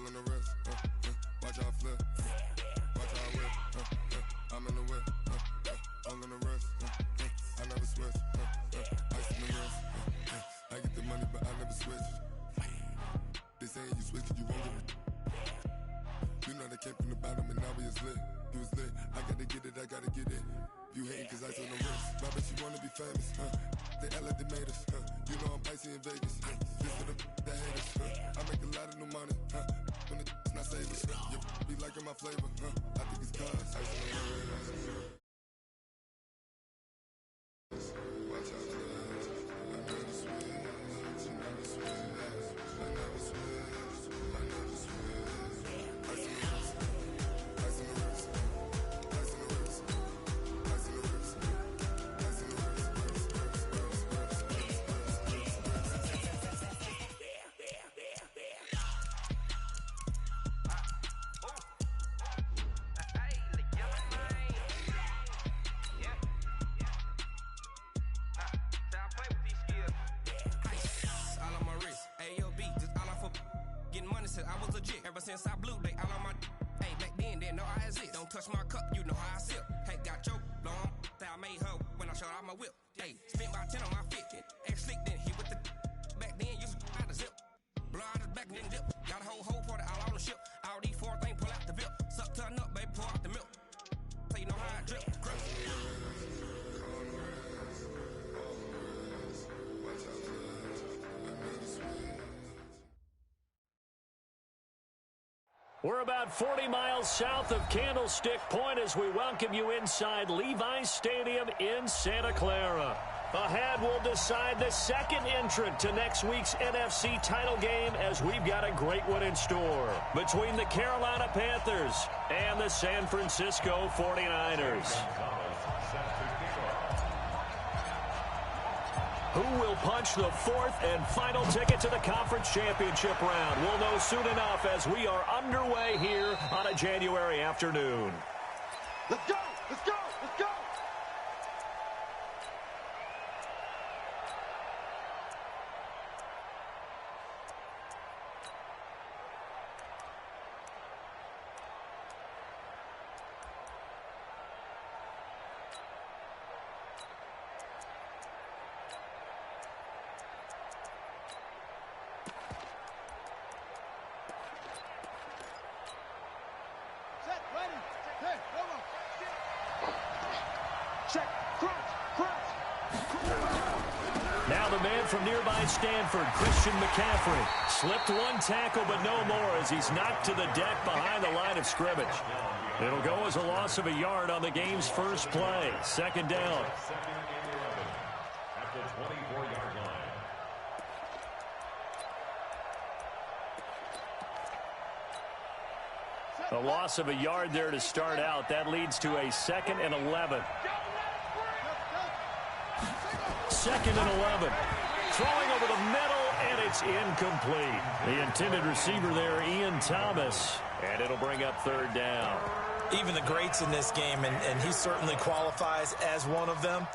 tongue on the wrist. Watch how I flip. Watch how I whip. I'm in the whip. Tongue on the wrist. I never switch. Ice in the wrist. I get the money, but I never switch. They saying you switch, you won't get it. You know they came from the bottom and now we is lit. You was lit. I gotta get it, I gotta get it. You hating cause ice on the wrist. I bet you wanna be famous, They act like they made us, You know I'm icy in Vegas, This for the that hate us, I make a lot of new money, When it's not savers, You be liking my flavor, I think it's cause ice on the wrist. Watch out, I never switch, I never switch, I never switch, I never switch. Ice on the wrist, ice on the wrist, ice on the wrist, ice on the wrist, ice on the wrist, I was legit ever since I blew they all on my hey back then didn't know I exist. Don't touch my cup, you know how I sip. Hey, got your long that I made her when I showed out my whip. Hey, spent my 10 on my fit. Ex slick then hit with the back then used to out the zip. Blow out his back and then dip. Got a whole party all on the ship. All these four things pull out the VIP. Suck turn up, baby, pour out the milk. So you know how I drip. We're about 40 miles south of Candlestick Point as we welcome you inside Levi's Stadium in Santa Clara. Ahead, we'll decide the second entrant to next week's NFC title game as we've got a great one in store between the Carolina Panthers and the San Francisco 49ers. Who will punch the fourth and final ticket to the conference championship round? We'll know soon enough as we are underway here on a January afternoon. Let's go! Let's go! Let's go! Now the man from nearby Stanford, Christian McCaffrey, slipped one tackle but no more as he's knocked to the deck behind the line of scrimmage. It'll go as a loss of a yard on the game's first play. Second down. At the 24-yard line. A loss of a yard there to start out. That leads to a 2nd and 11. 2nd and 11. Throwing over the middle, and it's incomplete. The intended receiver there, Ian Thomas, and it'll bring up third down. Even the greats in this game, and he certainly qualifies as one of them,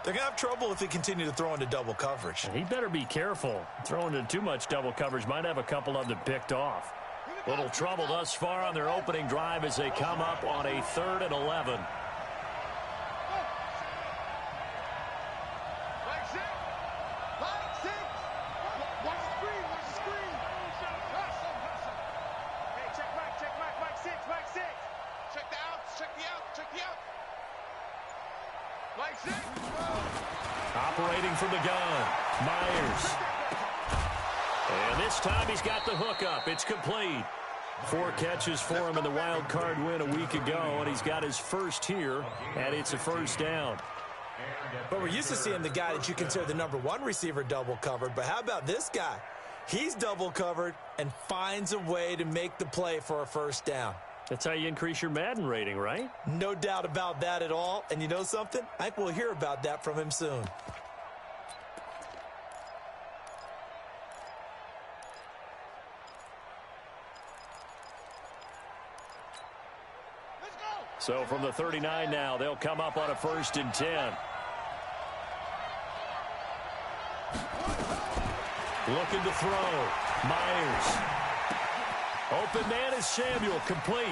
they're going to have trouble if they continue to throw into double coverage. He better be careful. Throwing into too much double coverage might have a couple of them picked off. Little trouble thus far on their opening drive as they come up on a 3rd and 11. Operating from the gun, Myers. And this time he's got the hook up. It's complete. 4 catches for him in the wild card win a week ago, and he's got his first here, and it's a first down. But we're used to seeing the guy that you consider the #1 receiver double covered, but how about this guy? He's double covered and finds a way to make the play for a first down. That's how you increase your Madden rating, right? No doubt about that at all. And you know something? I think we'll hear about that from him soon. So from the 39 now, they'll come up on a 1st and 10. Looking to throw. Myers. Open man is Samuel, complete.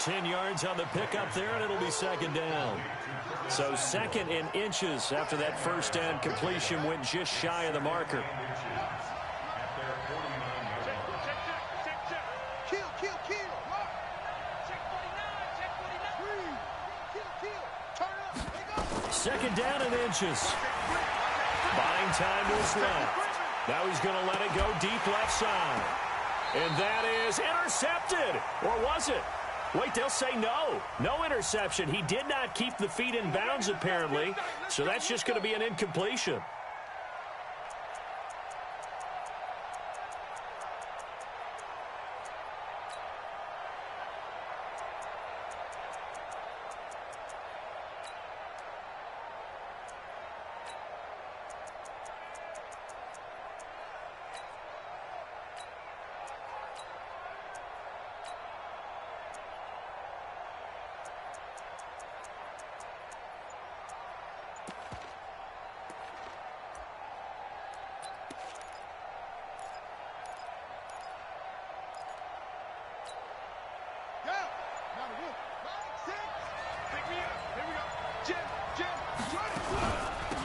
10 yards on the pickup there, and it'll be second down. So second in inches after that first down completion went just shy of the marker. Second down in inches. Buying time to his left. Now he's going to let it go deep left side. And that is intercepted. Or was it? Wait, they'll say no. No interception. He did not keep the feet in bounds, apparently. So that's just going to be an incompletion.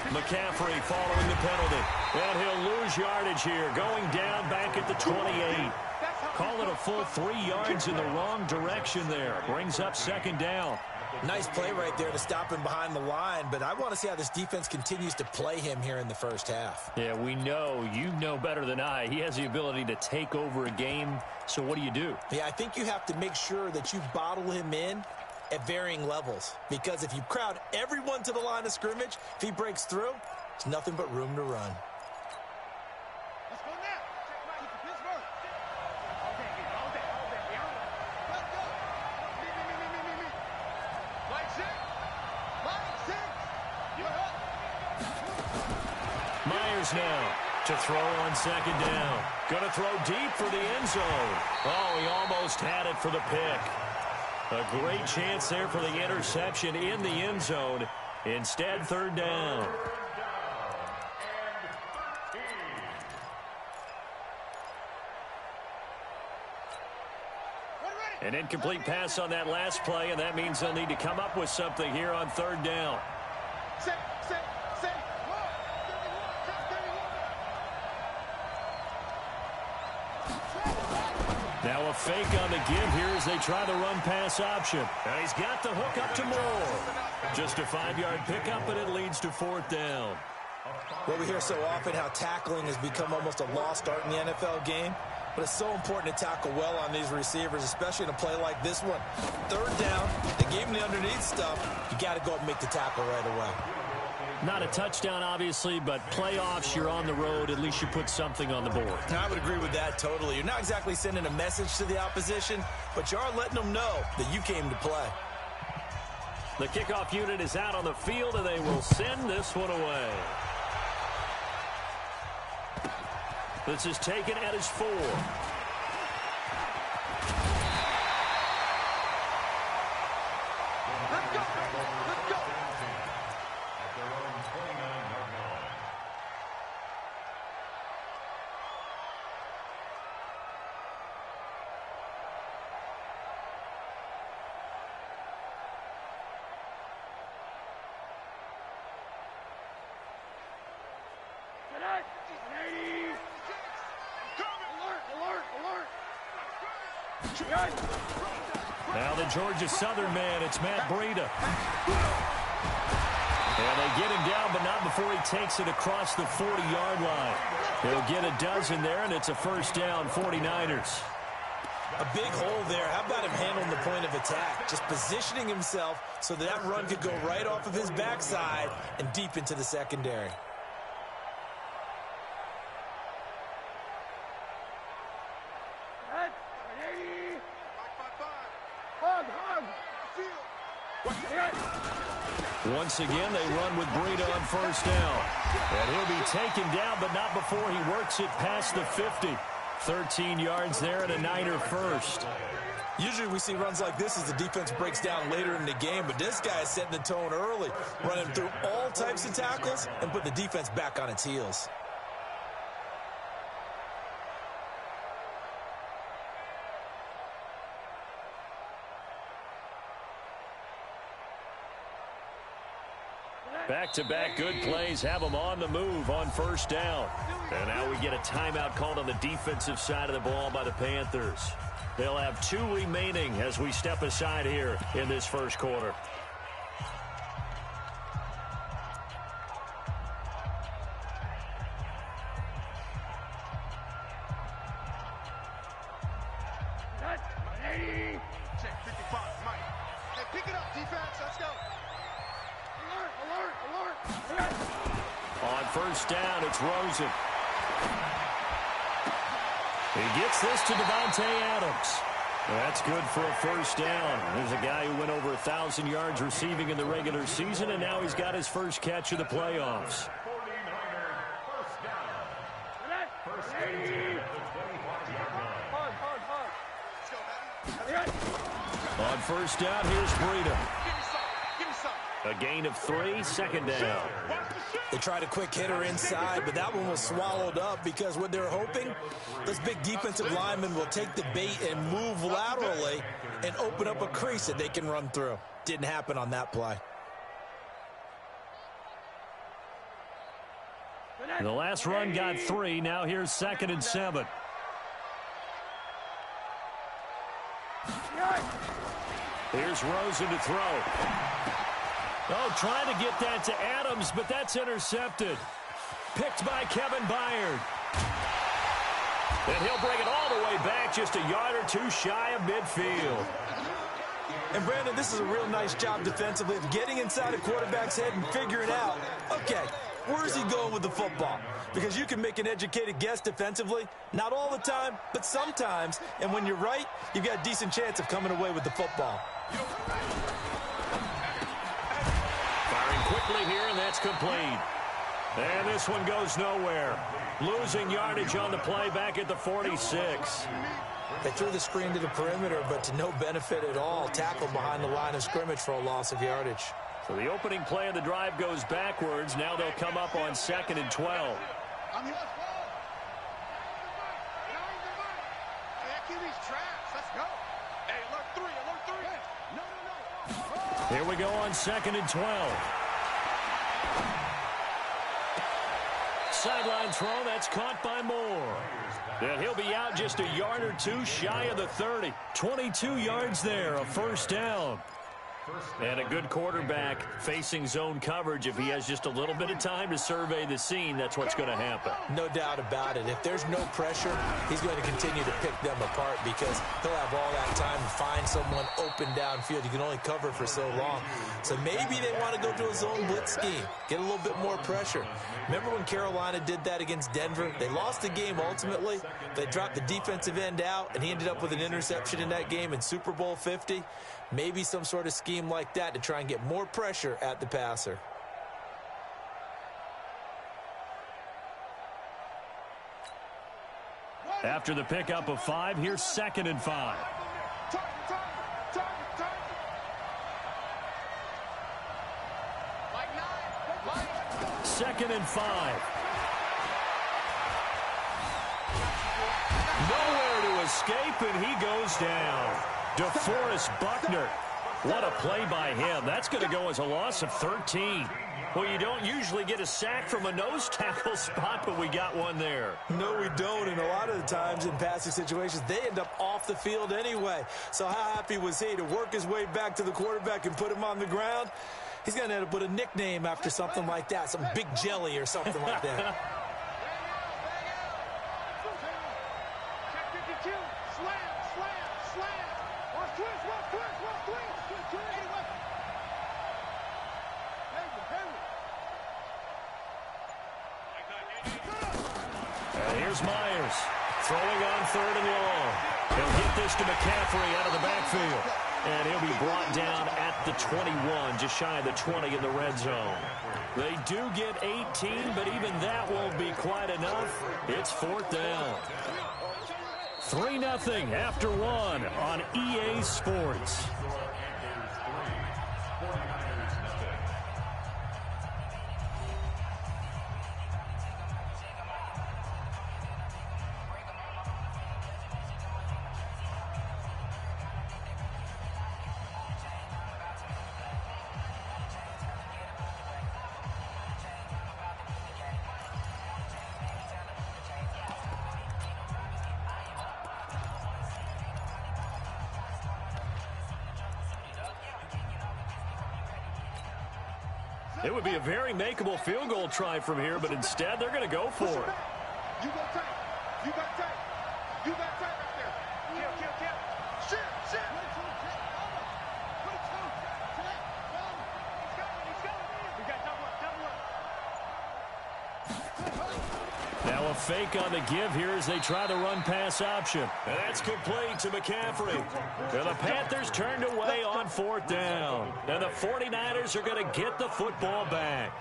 McCaffrey following the penalty. And he'll lose yardage here, going down back at the 28. Call it a full 3 yards in the wrong direction there. Brings up second down. Nice play right there to stop him behind the line, but I want to see how this defense continues to play him here in the first half. Yeah, we know. You know better than I. He has the ability to take over a game, so what do? Yeah, I think you have to make sure that you bottle him in at varying levels, because if you crowd everyone to the line of scrimmage, if he breaks through, it's nothing but room to run. Let's go now. Check Pittsburgh. Let's go. Me. Line six. Myers now to throw on second down. Going to throw deep for the end zone. Oh, he almost had it for the pick. A great chance there for the interception in the end zone. Instead, third down. An incomplete pass on that last play, and that means they'll need to come up with something here on third down. Now a fake on the give here as they try the run-pass option. And he's got the hook up to Moore. Just a 5-yard pickup, and it leads to fourth down. Well, we hear so often how tackling has become almost a lost art in the NFL game. But it's so important to tackle well on these receivers, especially in a play like this one. Third down, they gave him the underneath stuff. You got to go up and make the tackle right away. Not a touchdown, obviously, but playoffs, you're on the road. At least you put something on the board. I would agree with that totally. You're not exactly sending a message to the opposition, but you are letting them know that you came to play. The kickoff unit is out on the field, and they will send this one away. This is taken at his 4. Now the Georgia Southern man, it's Matt Breida. And they get him down, but not before he takes it across the 40-yard line. He'll get a dozen there, and it's a first down, 49ers. A big hole there. How about him handling the point of attack? Just positioning himself so that run could go right off of his backside and deep into the secondary. Once again, they run with Breida on first down. And he'll be taken down, but not before he works it past the 50. 13 yards there and a Niner first. Usually we see runs like this as the defense breaks down later in the game, but this guy is setting the tone early, running through all types of tackles and put the defense back on its heels. Back-to-back good plays have them on the move on first down. And now we get a timeout called on the defensive side of the ball by the Panthers. They'll have 2 remaining as we step aside here in this first quarter. Check 55, Mike. Hey, pick it up, defense. Let's go. Alert. On first down, it's Rosen. He gets this to Devontae Adams. That's good for a first down. There's a guy who went over 1,000 yards receiving in the regular season, and now he's got his first catch of the playoffs. On first down, here's Breida. A gain of 3, second down. They tried a quick hitter inside, but that one was swallowed up because what they're hoping, this big defensive lineman will take the bait and move laterally and open up a crease that they can run through. Didn't happen on that play. The last run got 3. Now here's 2nd and 7. Here's Rosen to throw. Oh, trying to get that to Adams, but that's intercepted. Picked by Kevin Byard. And he'll bring it all the way back, just a yard or 2 shy of midfield. And, Brandon, this is a real nice job defensively of getting inside a quarterback's head and figuring out, okay, where is he going with the football? Because you can make an educated guess defensively, not all the time, but sometimes. And when you're right, you've got a decent chance of coming away with the football. Firing quickly here, and that's complete. And this one goes nowhere. Losing yardage on the play back at the 46. They threw the screen to the perimeter, but to no benefit at all. Tackled behind the line of scrimmage for a loss of yardage. So the opening play of the drive goes backwards. Now they'll come up on 2nd and 12. Here we go on 2nd and 12. Sideline throw, that's caught by Moore. And he'll be out just a yard or 2 shy of the 30. 22 yards there, a first down. And a good quarterback facing zone coverage. If he has just a little bit of time to survey the scene, that's what's going to happen. No doubt about it. If there's no pressure, he's going to continue to pick them apart because he'll have all that time to find someone open downfield. You can only cover for so long. So maybe they want to go to a zone blitz scheme, get a little bit more pressure. Remember when Carolina did that against Denver? They lost the game ultimately. They dropped the defensive end out, and he ended up with an interception in that game in Super Bowl 50. Maybe some sort of scheme like that to try and get more pressure at the passer. After the pickup of 5, here's 2nd and 5. Second and 5. Nowhere to escape, and he goes down. DeForest Buckner. What a play by him. That's going to go as a loss of 13. Well, you don't usually get a sack from a nose tackle spot, but we got one there. No, we don't, and a lot of the times in passing situations, they end up off the field anyway. So how happy was he to work his way back to the quarterback and put him on the ground? He's going to end up with a nickname after something like that, some Big Jelly or something like that. Here's Myers throwing on 3rd and long. He'll get this to McCaffrey out of the backfield. And he'll be brought down at the 21, just shy of the 20 in the red zone. They do get 18, but even that won't be quite enough. It's 4th down. 3-0 after 1 on EA Sports. It would be a very makeable field goal try from here, but instead they're going to go for it. You go tight. You got tight. You got tight right there. Kill. Shit. We got double up. Now a fake on the give here as they try the run-pass option. And that's complete to McCaffrey. And the Panthers turned away on 4th down. And the 49ers are going to get the football back.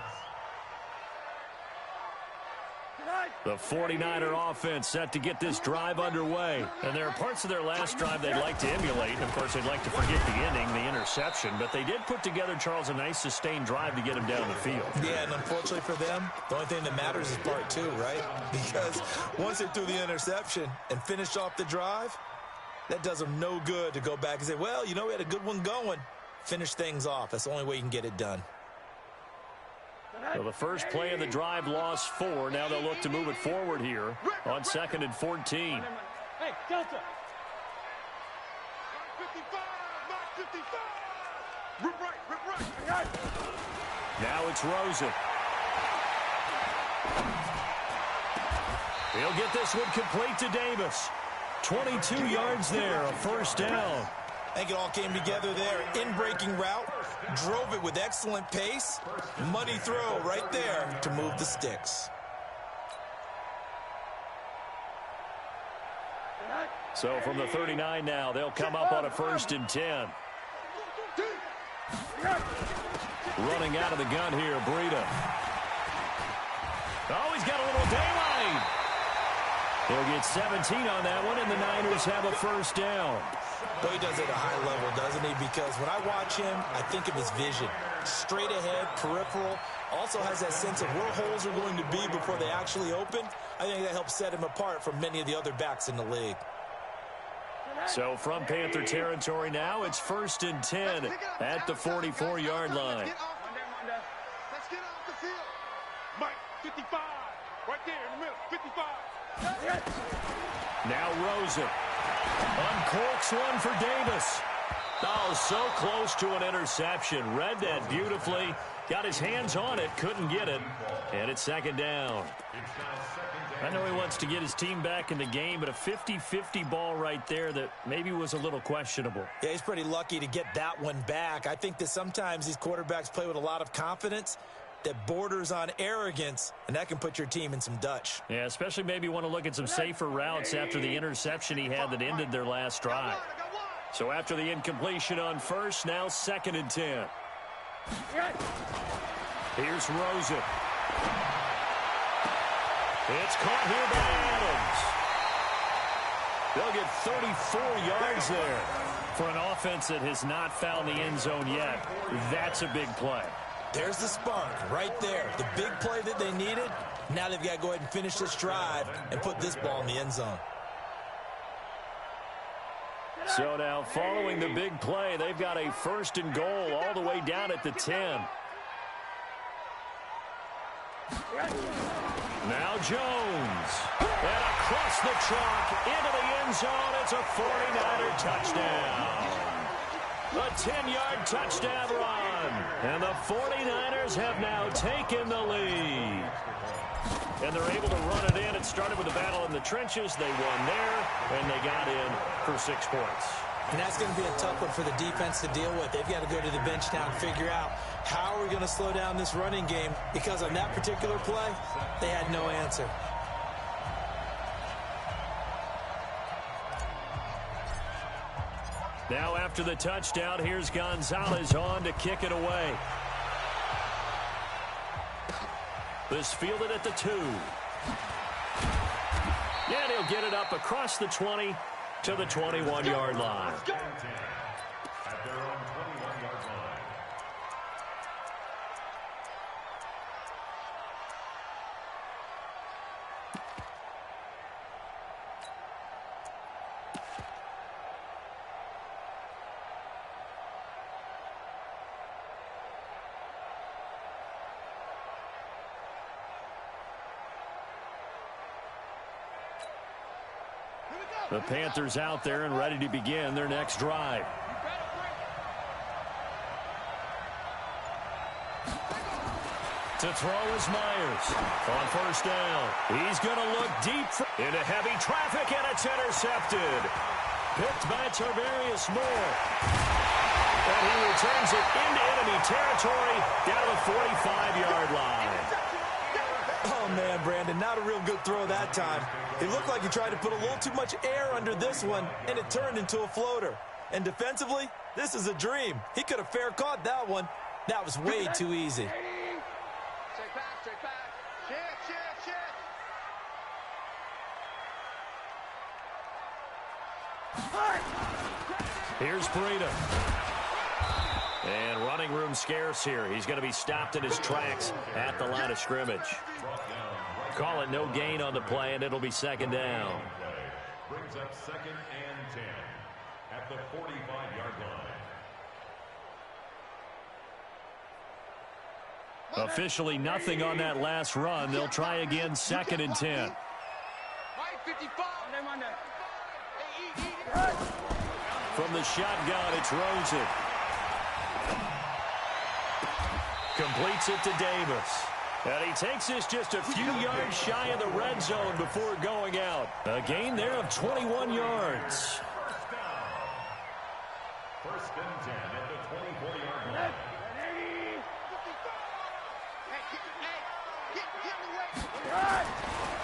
The 49er offense set to get this drive underway. And there are parts of their last drive they'd like to emulate. And, of course, they'd like to forget the ending, the interception. But they did put together, Charles, a nice sustained drive to get him down the field. Yeah, and unfortunately for them, the only thing that matters is part 2, right? Because once they threw the interception and finished off the drive, that does them no good to go back and say, well, you know, we had a good one going. Finish things off. That's the only way you can get it done. So the first play of the drive lost 4. Now they'll look to move it forward here on 2nd and 14. Hey, Delta. 55. Rip right. Now it's Rosen. He'll get this one complete to Davis. 22 yards there, a first down. I think it all came together there. In-breaking route, drove it with excellent pace. Money throw right there to move the sticks. So from the 39 now, they'll come up on a 1st and 10. Running out of the gun here, Breida. Oh, he's got a little daylight. He'll get 17 on that one, and the Niners have a first down. Well, he does it at a high level, doesn't he? Because when I watch him, I think of his vision. Straight ahead, peripheral. Also has that sense of where holes are going to be before they actually open. I think that helps set him apart from many of the other backs in the league. So from Panther territory now, it's 1st and 10 at the 44-yard line. Let's get off the field. Mike, 55. Right there in the middle, 55. Now Rosen. Uncorks one for Davis. Oh, so close to an interception. Read that beautifully. Got his hands on it, couldn't get it. And it's 2nd down. I know he wants to get his team back in the game, but a 50-50 ball right there that maybe was a little questionable. Yeah, he's pretty lucky to get that one back. I think that sometimes these quarterbacks play with a lot of confidence that borders on arrogance, and that can put your team in some Dutch. Yeah, especially maybe want to look at some safer routes after the interception he had that ended their last drive. So after the incompletion on 1st, now 2nd and 10. Here's Rosen. It's caught here by Adams. They'll get 34 yards there. For an offense that has not found the end zone yet, that's a big play. There's the spark right there. The big play that they needed. Now they've got to go ahead and finish this drive and put this ball in the end zone. So now following the big play, they've got a 1st and goal all the way down at the 10. Now Jones. And across the chalk into the end zone. It's a 49er touchdown. A 10-yard touchdown run. And the 49ers have now taken the lead. And they're able to run it in. It started with a battle in the trenches. They won there, and they got in for 6 points. And that's going to be a tough one for the defense to deal with. They've got to go to the bench now and figure out how are we going to slow down this running game, because on that particular play, they had no answer. Now after the touchdown, here's Gonzalez on to kick it away. This fielded at the 2. And he'll get it up across the 20 to the 21-yard line. The Panthers out there and ready to begin their next drive. To throw is Myers. On first down. He's going to look deep into heavy traffic, and it's intercepted. Picked by Tarvarius Moore. And he returns it into enemy territory down the 45-yard line. Oh, man, Brandon, not a real good throw that time. It looked like he tried to put a little too much air under this one, and it turned into a floater. And defensively, this is a dream. He could have fair caught that one. That was way too easy. Check back. Check. Here's Breida. And running room scarce here. He's going to be stopped in his tracks at the line of scrimmage. Call it no gain on the play, and it'll be second down. Brings up 2nd and 10 at the 45-yard line. Officially nothing on that last run. They'll try again, 2nd and 10. From the shotgun, it's Rosen. Completes it to Davis. And he takes this just a few yards shy of the red zone before going out. A gain there of 21 yards. First and 10 at the 24-yard line.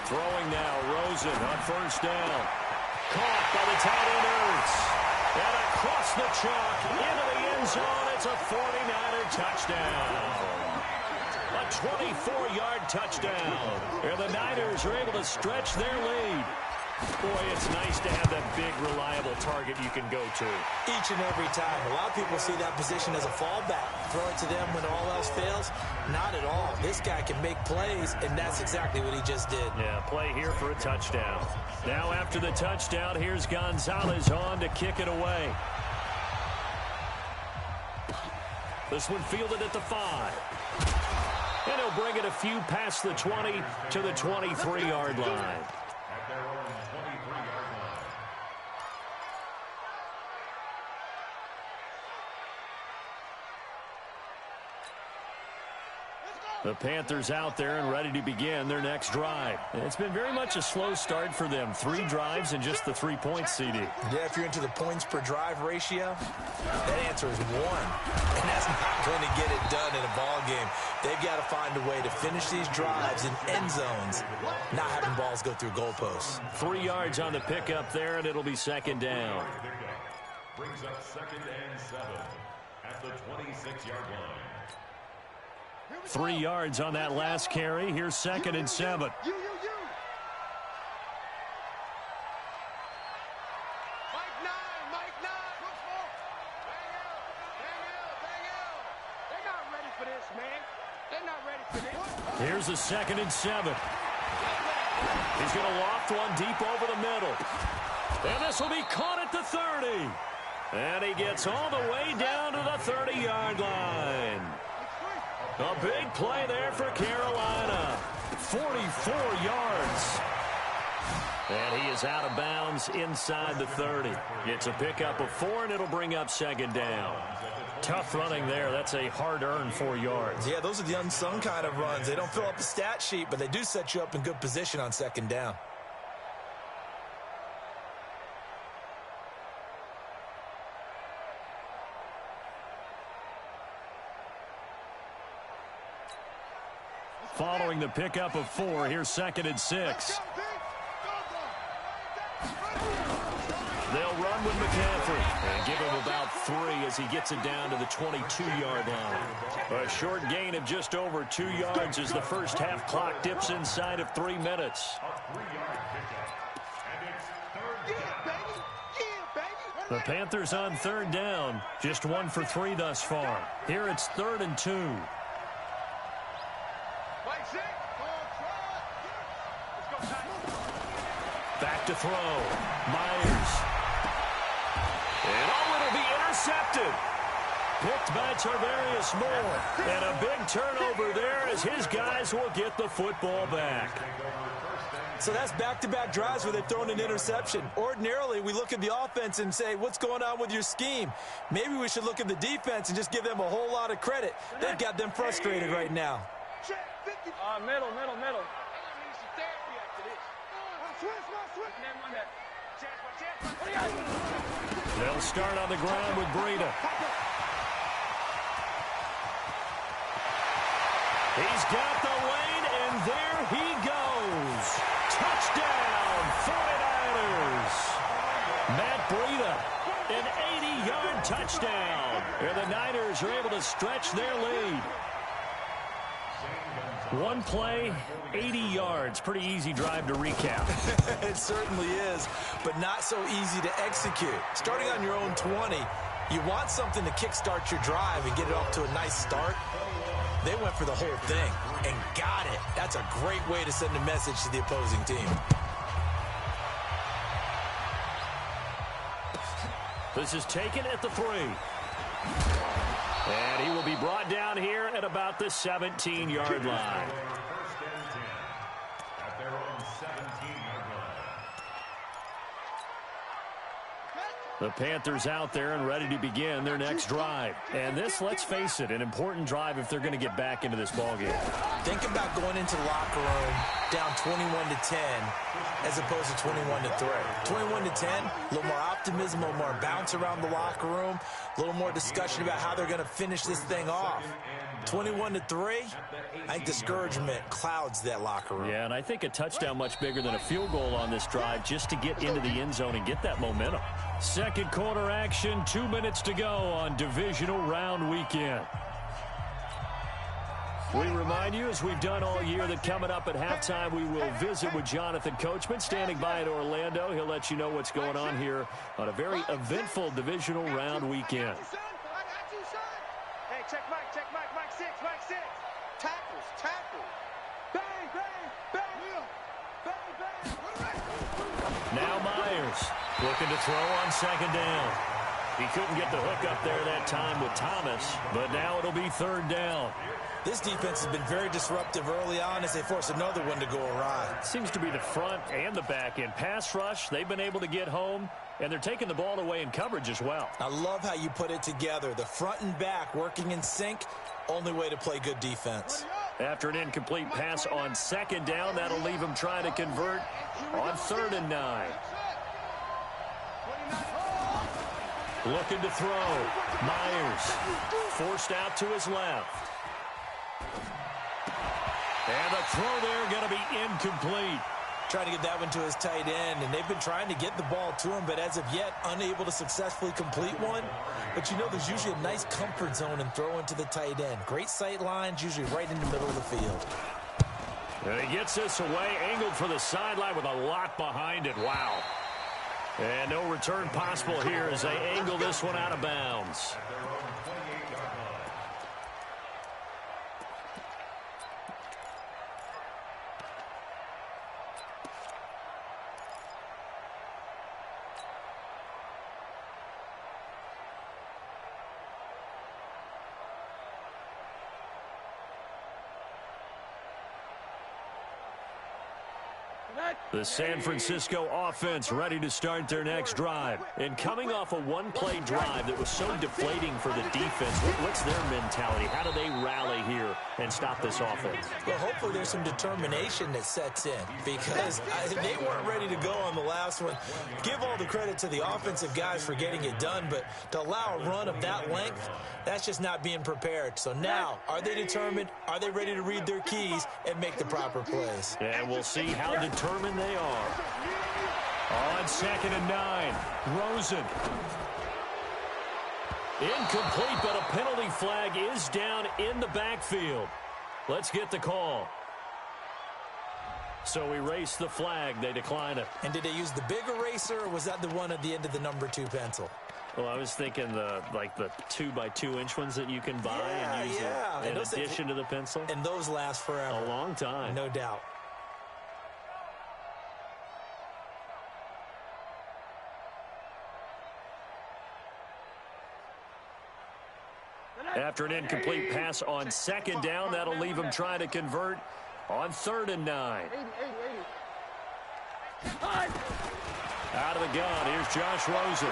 Throwing now, Rosen on first down. Caught by the tight end Ertz. And across the chalk into the end zone. It's a 49er touchdown. A 24-yard touchdown. And the Niners are able to stretch their lead. Boy, it's nice to have that big, reliable target you can go to. Each and every time. A lot of people see that position as a fallback. Throw it to them when all else fails. Not at all. This guy can make plays, and that's exactly what he just did. Yeah, play here for a touchdown. Now after the touchdown, here's Gonzalez on to kick it away. This one fielded at the 5. And he'll bring it a few past the 20 to the 23-yard line. At their own 23-yard line. The Panthers out there and ready to begin their next drive. It's been very much a slow start for them. 3 drives and just the 3 points, CD. Yeah, if you're into the points per drive ratio, that answer is 1. And that's not going to get it done in a ball game. They've got to find a way to finish these drives in end zones, not having balls go through goalposts. 3 yards on the pickup there, and it'll be second down. Brings up 2nd and 7 at the 26-yard line. 3 yards on that last carry. Here's 2nd and 7. Mike 9. They're not ready for this, man. They're not ready for this. Here's a 2nd and 7. He's going to loft one deep over the middle. And this will be caught at the 30. And he gets all the way down to the 30-yard line. A big play there for Carolina. 44 yards. And he is out of bounds inside the 30. It's a pickup of 4, and it'll bring up second down. Tough running there. That's a hard-earned 4 yards. Yeah, those are the unsung kind of runs. They don't fill up the stat sheet, but they do set you up in good position on second down. Following the pickup of 4, here's 2nd and 6. They'll run with McCaffrey and give him about 3 as he gets it down to the 22-yard line. A short gain of just over 2 yards as the first half clock dips inside of 3 minutes. A 3-yard pickup. And it's 3rd down. The Panthers on 3rd down. Just 1 for 3 thus far. Here it's 3rd and 2. Back to throw. Myers. And it'll be intercepted. Picked by Tarvarius Moore. And a big turnover there as his guys will get the football back. So that's back-to-back drives where they've thrown an interception. Ordinarily, we look at the offense and say, what's going on with your scheme? Maybe we should look at the defense and just give them a whole lot of credit. They've got them frustrated right now. Middle. They'll start on the ground with Breida. He's got the lane, and there he goes. Touchdown, 49ers. Matt Breida, an 80-yard touchdown. And the Niners are able to stretch their lead. One play, 80 yards. Pretty easy drive to recap. It certainly is, but not so easy to execute. Starting on your own 20, you want something to kickstart your drive and get it off to a nice start. They went for the whole thing and got it. That's a great way to send a message to the opposing team. This is taken at the 3. And he will be brought down here at about the 17-yard line. First and 10 at their own 17-yard line. The Panthers out there and ready to begin their next drive. And this, let's face it, an important drive if they're going to get back into this ballgame. Think about going into the locker room down 21-10 as opposed to 21-3. 21-10, a little more optimism, a little more bounce around the locker room, a little more discussion about how they're going to finish this thing off. 21-3, I think discouragement clouds that locker room. Yeah, and I think a touchdown much bigger than a field goal on this drive just to get into the end zone and get that momentum. Second quarter action, 2 minutes to go on divisional round weekend. We remind you, as we've done all year, that coming up at halftime, we will visit with Jonathan Coachman, standing by in Orlando. He'll let you know what's going on here on a very eventful divisional round weekend. Hey, check Mike 6. Tackles. Bang. Now Myers looking to throw on second down. He couldn't get the hook up there that time with Thomas, but now it'll be third down. This defense has been very disruptive early on as they force another one to go awry. Seems to be the front and the back end. Pass rush, they've been able to get home, and they're taking the ball away in coverage as well. I love how you put it together. The front and back working in sync, only way to play good defense. After an incomplete pass on second down, that'll leave him trying to convert on 3rd and 9. Looking to throw. Myers forced out to his left. And the throw there going to be incomplete. Trying to get that one to his tight end, and they've been trying to get the ball to him, but as of yet, unable to successfully complete one. But you know, there's usually a nice comfort zone in throwing to the tight end. Great sight lines, usually right in the middle of the field. And he gets this away, angled for the sideline with a lot behind it. Wow. And no return possible here as they angle this one out of bounds. The San Francisco offense ready to start their next drive. And coming off a one-play drive that was so deflating for the defense, what's their mentality? How do they rally here and stop this offense? Well, hopefully there's some determination that sets in because they weren't ready to go on the last one. Give all the credit to the offensive guys for getting it done, but to allow a run of that length, that's just not being prepared. So now, are they determined? Are they ready to read their keys and make the proper plays? And we'll see how determined they are. On 2nd and 9, Rosen. Incomplete, but a penalty flag is down in the backfield. Let's get the call. So erase the flag. They decline it. And did they use the big eraser, or was that the one at the end of the number 2 pencil? Well, I was thinking the 2x2-inch ones that you can buy and use in addition to the pencil. And those last forever. A long time. No doubt. After an incomplete pass on 2nd down, that'll leave him trying to convert on 3rd and 9. Out of the gun, here's Josh Rosen.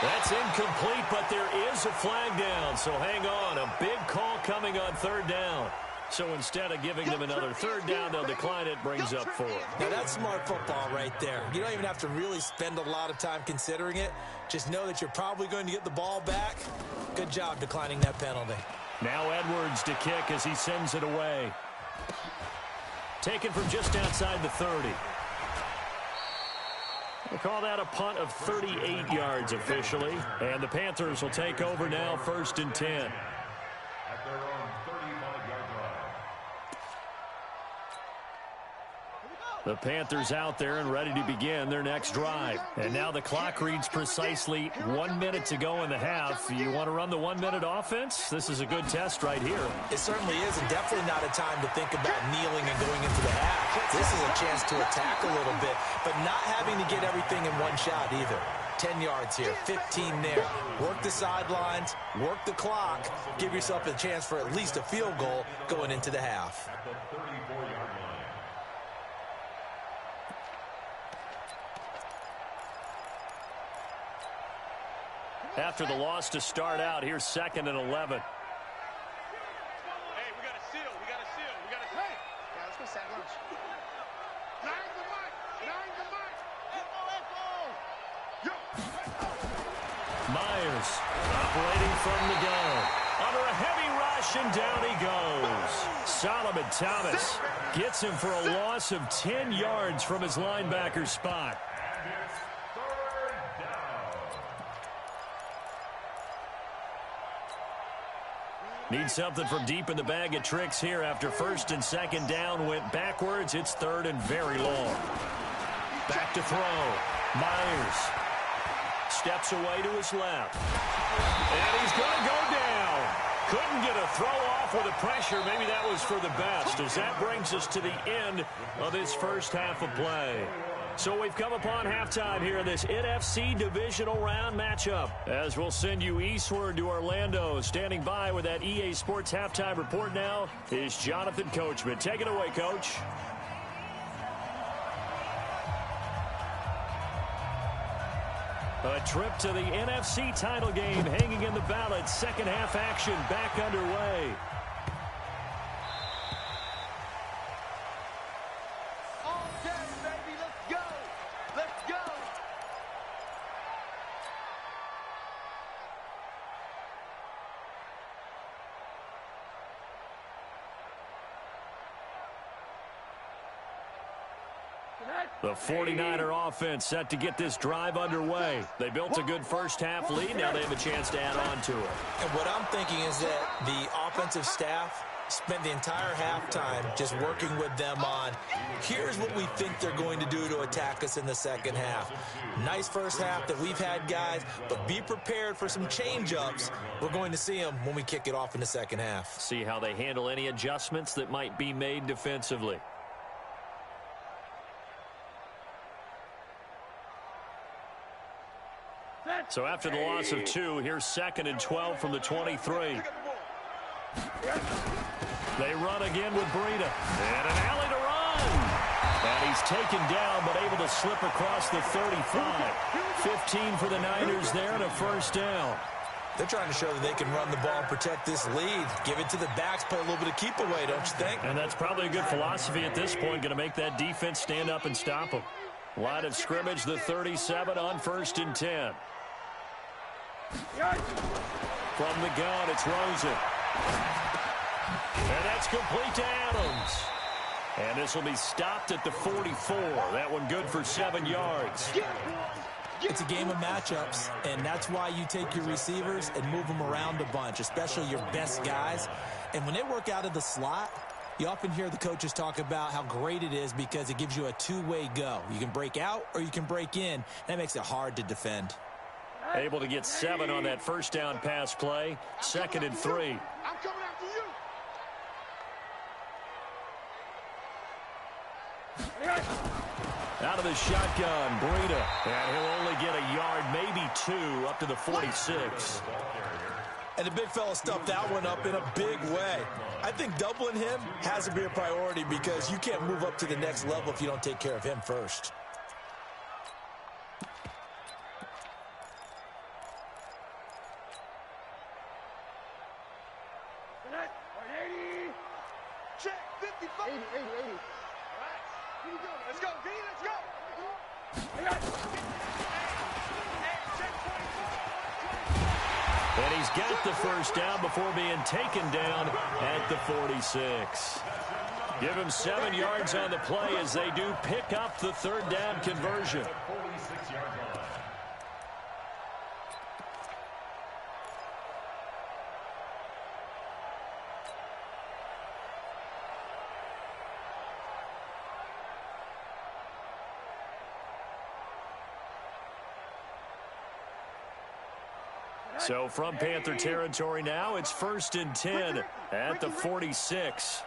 That's incomplete, but there is a flag down, so hang on. A big call coming on third down. So instead of giving them another third down, they'll decline it, brings up 4. Now, that's smart football right there. You don't even have to really spend a lot of time considering it. Just know that you're probably going to get the ball back. Good job declining that penalty. Now Edwards to kick as he sends it away. Taken from just outside the 30. We'll call that a punt of 38 yards officially. And the Panthers will take over now, 1st and 10. At their own 35-yard line. The Panthers out there and ready to begin their next drive. And now the clock reads precisely 1 minute to go in the half. You want to run the 1-minute offense? This is a good test right here. It certainly is, and definitely not a time to think about kneeling and going into the half. This is a chance to attack a little bit, but not having to get everything in one shot either. 10 yards here, 15 there. Work the sidelines, work the clock, give yourself a chance for at least a field goal going into the half. At the 34-yard line. After the loss to start out, here's 2nd and 11. Hey, we got a seal. We got a seal. We got a hey. Yeah, let's go sack lunch. Nine the mic. Nine the mic. Echo, echo. Yo. Myers operating from the gun. Under a heavy rush, and down he goes. Solomon Thomas gets him for a loss of 10 yards from his linebacker spot. Need something from deep in the bag of tricks here after 1st and 2nd down went backwards. It's 3rd and very long. Back to throw. Myers steps away to his left. And he's going to go down. Couldn't get a throw off with the pressure. Maybe that was for the best, as that brings us to the end of this first half of play. So we've come upon halftime here in this NFC divisional round matchup. As we'll send you eastward to Orlando. Standing by with that EA Sports halftime report now is Jonathan Coachman. Take it away, Coach. A trip to the NFC title game hanging in the balance. Second half action back underway. The 49er offense set to get this drive underway. They built a good first half lead. Now they have a chance to add on to it. And what I'm thinking is that the offensive staff spent the entire halftime just working with them on, here's what we think they're going to do to attack us in the second half. Nice first half that we've had, guys, but be prepared for some change-ups. We're going to see them when we kick it off in the second half. See how they handle any adjustments that might be made defensively. So after the loss of 2, here's 2nd and 12 from the 23. They run again with Breida. And an alley to run. And he's taken down, but able to slip across the 35. 15 for the Niners there and a first down. They're trying to show that they can run the ball and protect this lead. Give it to the backs, play a little bit of keep away, don't you think? And that's probably a good philosophy at this point. Going to make that defense stand up and stop them. Line of scrimmage, the 37 on 1st and 10. From the gun, it's Rosen. And that's complete to Adams. And this will be stopped at the 44. That one good for 7 yards. It's a game of matchups, and that's why you take your receivers and move them around a bunch, especially your best guys. And when they work out of the slot, you often hear the coaches talk about how great it is because it gives you a two-way go. You can break out or you can break in. That makes it hard to defend. Able to get 7 on that first down pass play. 2nd and 3. I'm coming after you. Out of the shotgun, Breida. And he'll only get a yard, maybe 2, up to the 46. And the big fella stuffed that one up in a big way. I think doubling him has to be a priority because you can't move up to the next level if you don't take care of him first. 55. 80. All right. Here we go. Let's go, V. Let's go. And he's got the first down before being taken down at the 46. Give him 7 yards on the play as they do pick up the third down conversion. 46-yard line. So from Panther territory now, it's 1st and 10 at the 46.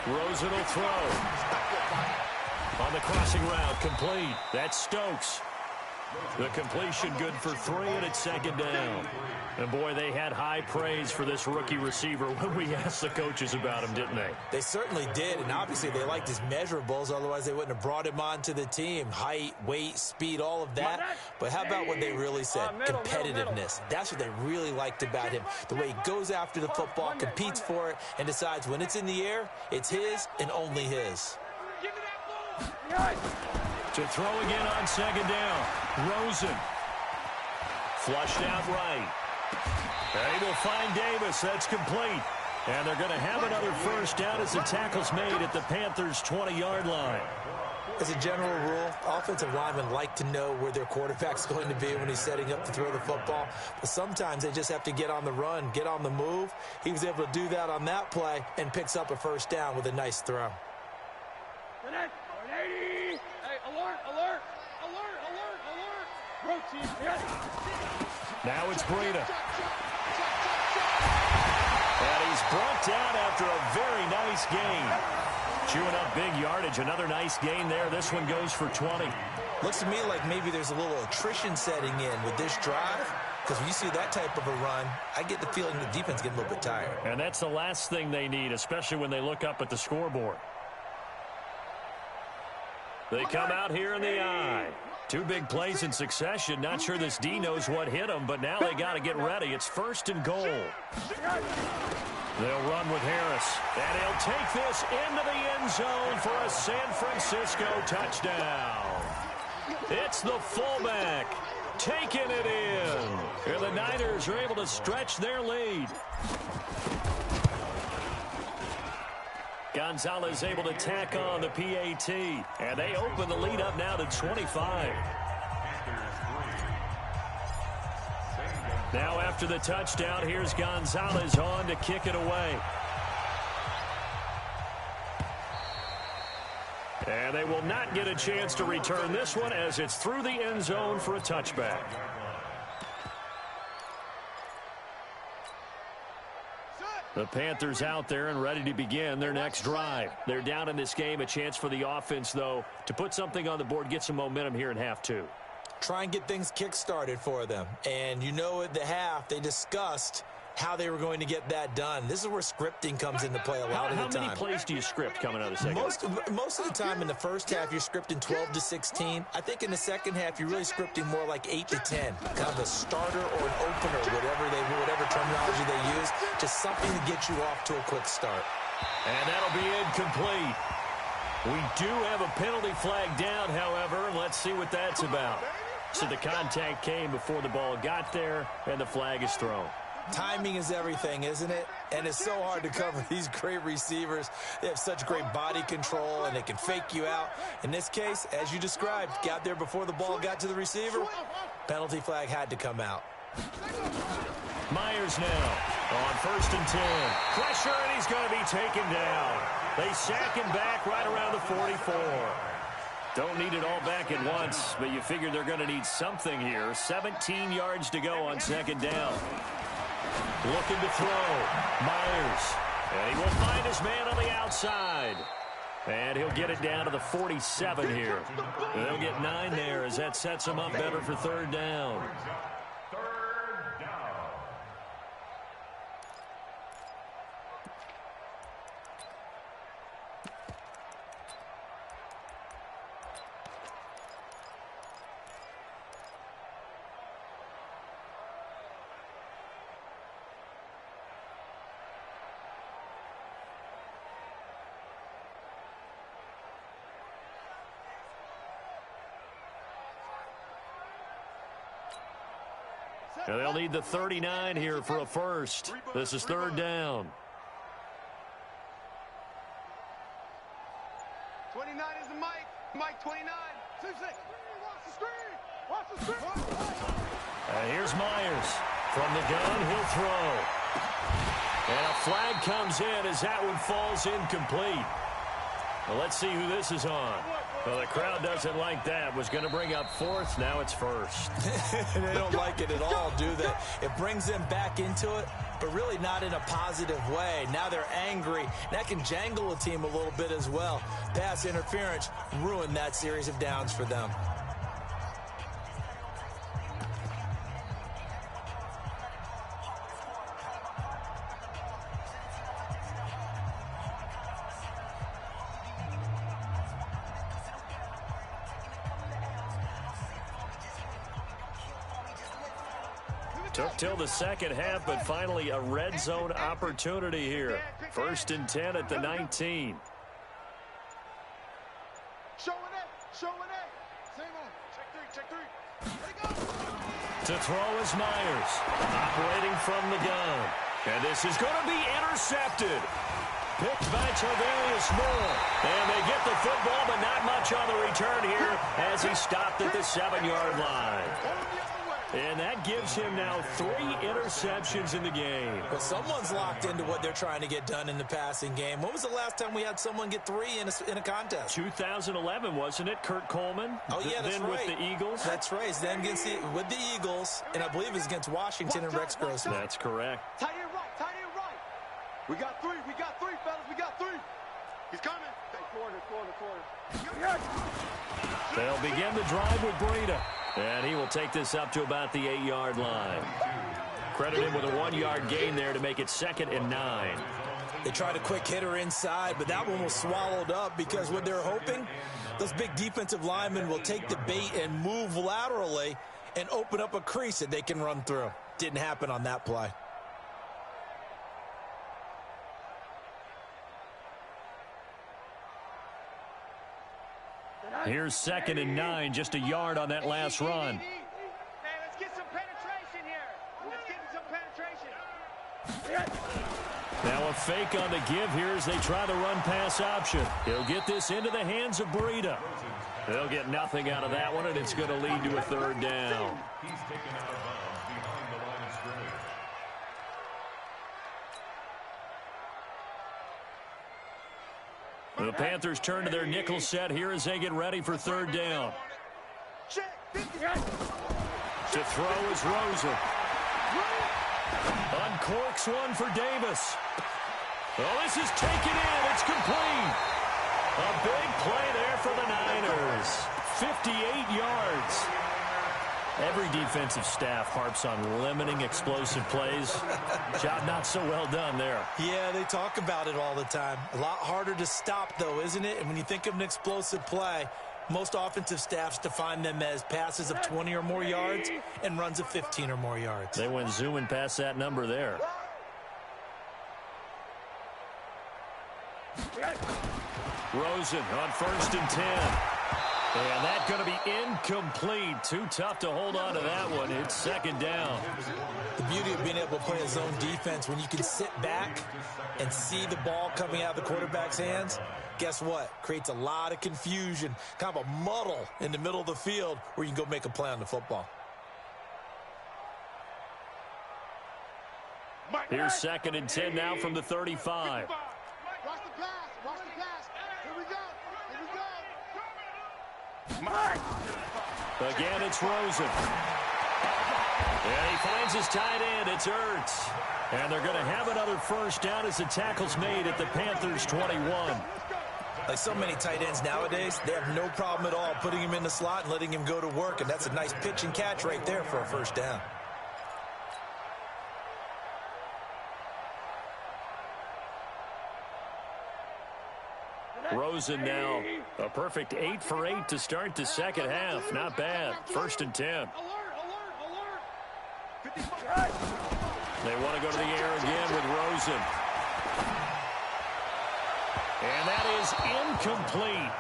Rosen will throw. On the crossing route, complete. That's Stokes. The completion good for 3, and it's 2nd down. And, boy, they had high praise for this rookie receiver when we asked the coaches about him, didn't they? They certainly did, and obviously they liked his measurables. Otherwise, they wouldn't have brought him onto the team. Height, weight, speed, all of that. But how about what they really said? Competitiveness. That's what they really liked about him. The way he goes after the football, competes for it, and decides when it's in the air, it's his and only his. To throw again on 2nd down. Rosen. Flushed out right. They will find Davis. That's complete. And they're going to have another first down as the tackle's made at the Panthers' 20-yard line. As a general rule, offensive linemen like to know where their quarterback's going to be when he's setting up to throw the football. But sometimes they just have to get on the run, get on the move. He was able to do that on that play and picks up a first down with a nice throw. Hey, alert. Routine. Now it's Breida. And he's brought down after a very nice gain. Chewing up big yardage. Another nice gain there. This one goes for 20. Looks to me like maybe there's a little attrition setting in with this drive. Because when you see that type of a run, I get the feeling the defense getting a little bit tired. And that's the last thing they need, especially when they look up at the scoreboard. They come out here in the eye. 2 big plays in succession. Not sure this D knows what hit them, but now they got to get ready. It's 1st and goal. They'll run with Harris. And he'll take this into the end zone for a San Francisco touchdown. It's the fullback taking it in. And the Niners are able to stretch their lead. Gonzalez able to tack on the PAT. And they open the lead up now to 25. Now after the touchdown, here's Gonzalez on to kick it away. And they will not get a chance to return this one as it's through the end zone for a touchback. The Panthers out there and ready to begin their next drive. They're down in this game. A chance for the offense, though, to put something on the board, get some momentum here in half 2. Try and get things kick-started for them. And you know at the half, they discussed how they were going to get that done. This is where scripting comes into play a lot of the time. How many plays do you script coming out of the second half? Most of the time in the first half, you're scripting 12 to 16. I think in the second half, you're really scripting more like 8 to 10. Kind of a starter or an opener, whatever terminology they use. Just something to get you off to a quick start. And that'll be incomplete. We do have a penalty flag down, however. Let's see what that's about. So the contact came before the ball got there, and the flag is thrown. Timing is everything, isn't it? And it's so hard to cover these great receivers. They have such great body control, and they can fake you out. In this case, as you described, got there before the ball got to the receiver. Penalty flag had to come out. Myers now on 1st and 10. Pressure, and he's going to be taken down. They sack him back right around the 44. Don't need it all back at once, but you figure they're going to need something here. 17 yards to go on 2nd down. Looking to throw. Myers. And he will find his man on the outside. And he'll get it down to the 47 here. They'll get 9 there as that sets him up better for 3rd down. And they'll need the 39 here for a first. This is third down. 29 is the mic. Mike 29. 6-6. Watch the screen. Watch the screen. And here's Myers. From the gun, he'll throw. And a flag comes in as that one falls incomplete. Well, let's see who this is on. Well, the crowd doesn't like that. Was going to bring up fourth. Now it's first. They don't like it at all, do they? It brings them back into it, but really not in a positive way. Now they're angry. That can jangle a team a little bit as well. Pass interference ruined that series of downs for them. Took till the second half, but finally a red zone opportunity here. First and 10 at the 19. Showing it. Showing it. Same on. Check three. Let it go. To throw is Myers. Operating from the gun. And this is going to be intercepted. Picked by Tavarius Moore. And they get the football, but not much on the return here as he stopped at the 7-yard line. And that gives him now 3 interceptions in the game. Well, someone's locked into what they're trying to get done in the passing game. When was the last time we had someone get 3 in a contest? 2011, wasn't it? Kurt Coleman? Oh, yeah, that's then right. with the Eagles? That's right. Then with the Eagles, and I believe it's against Washington and Rex Grossman. That's correct. Tight end right. Tight end right. We got 3. We got 3, fellas. We got 3. He's coming. Corner. They'll begin the drive with Breida. And he will take this up to about the 8-yard line. Credit him with a 1-yard gain there to make it 2nd and 9. They tried a quick hitter inside, but that one was swallowed up because what they're hoping, those big defensive linemen will take the bait and move laterally and open up a crease that they can run through. Didn't happen on that play. Here's 2nd and 9, just a yard on that last run. Hey, let's get some penetration here. Let's get some penetration. Now a fake on the give here as they try the run-pass option. He'll get this into the hands of Breida. They'll get nothing out of that one, and it's going to lead to a 3rd down. He's taken out of bounds behind the line of scrimmage. The Panthers turn to their nickel set here as they get ready for 3rd down. To throw is Rosen. Uncorks one for Davis. Oh, this is taken in. It's complete. A big play there for the Niners. 58 yards. Every defensive staff harps on limiting explosive plays. Job not so well done there. Yeah, they talk about it all the time. A lot harder to stop, though, isn't it? And when you think of an explosive play, most offensive staffs define them as passes of 20 or more yards and runs of 15 or more yards. They went zooming past that number there. Rosen on 1st and 10. And that's going to be incomplete. Too tough to hold on to that one. It's 2nd down. The beauty of being able to play a zone defense when you can sit back and see the ball coming out of the quarterback's hands, guess what? Creates a lot of confusion, kind of a muddle in the middle of the field where you can go make a play on the football. Here's 2nd and 10 now from the 35. Watch the pass. Watch the pass. Here we go. Again, it's Rosen. And he finds his tight end. It's Ertz. And they're going to have another 1st down as the tackle's made at the Panthers' 21. Like so many tight ends nowadays, they have no problem at all putting him in the slot and letting him go to work. And that's a nice pitch and catch right there for a 1st down. Rosen now a perfect 8 for 8 to start the 2nd half. Not bad. 1st and 10. They want to go to the air again with Rosen. And that is incomplete.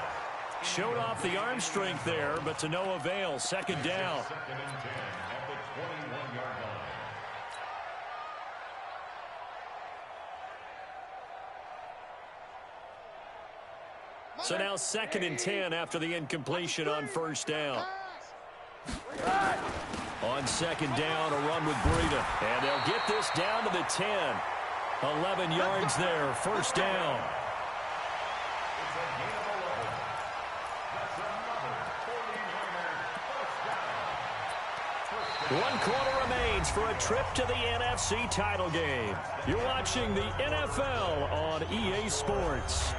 Showed off the arm strength there, but to no avail. 2nd down. 2nd and 10 at the 21-yard line. So now 2nd and 10 after the incompletion on first down. On 2nd down, a run with Breida. And they'll get this down to the 10. 11 yards there, first down. One quarter remains for a trip to the NFC title game. You're watching the NFL on EA Sports.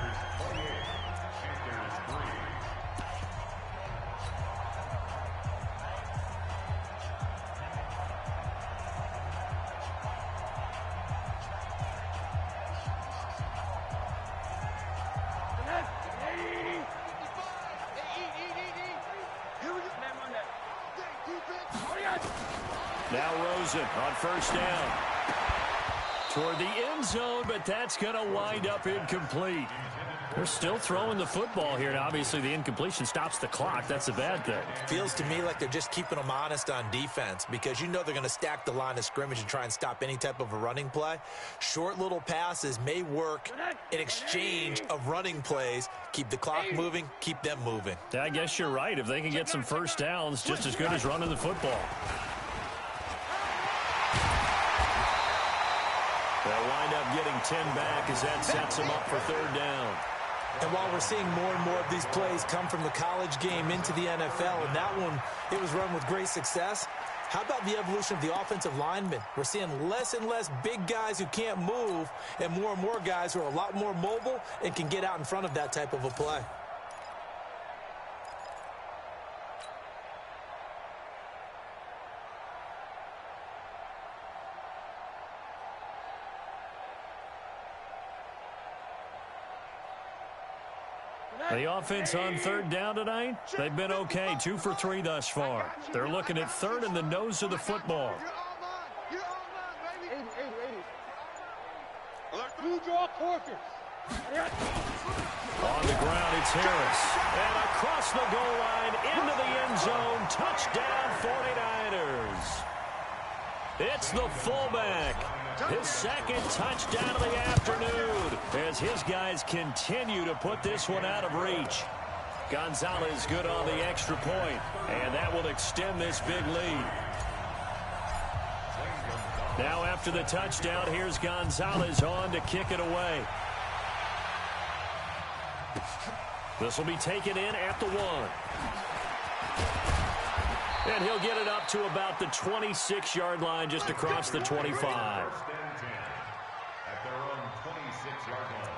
Now Rosen on first down. Toward the end zone, but that's going to wind up incomplete. They're still throwing the football here, and obviously the incompletion stops the clock. That's a bad thing. Feels to me like they're just keeping them honest on defense because you know they're going to stack the line of scrimmage and try and stop any type of a running play. Short little passes may work in exchange of running plays. Keep the clock moving, keep them moving. Yeah, I guess you're right. If they can get some first downs, just as good as running the football. They'll wind up getting 10 back as that sets them up for third down. And while we're seeing more and more of these plays come from the college game into the NFL, and that one, it was run with great success, how about the evolution of the offensive linemen? We're seeing less and less big guys who can't move and more guys who are a lot more mobile and can get out in front of that type of a play. The offense on third down tonight, they've been okay, 2 for 3 thus far. They're looking at third in the nose of the football. You're on, baby. 80. You draw quarters. On the ground, it's Harris. And across the goal line, into the end zone, touchdown 49ers. It's the fullback. His second touchdown of the afternoon as his guys continue to put this one out of reach. Gonzalez good on the extra point, and that will extend this big lead. Now after the touchdown, here's Gonzalez on to kick it away. This will be taken in at the 1. And he'll get it up to about the 26-yard line, just across the 25. At their own 26-yard line.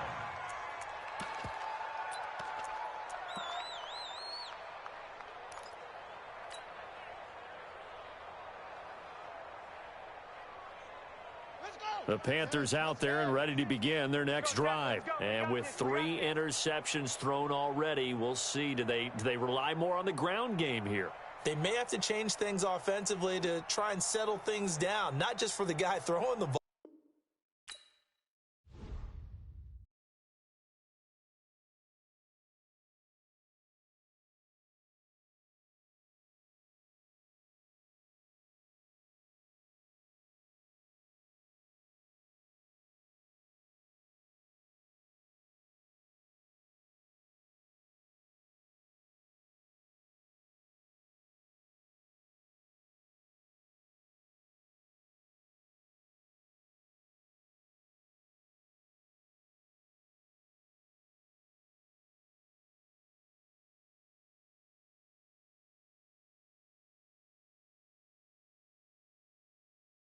The Panthers out there and ready to begin their next drive. And with 3 interceptions thrown already, we'll see. Do they rely more on the ground game here? They may have to change things offensively to try and settle things down, not just for the guy throwing the ball.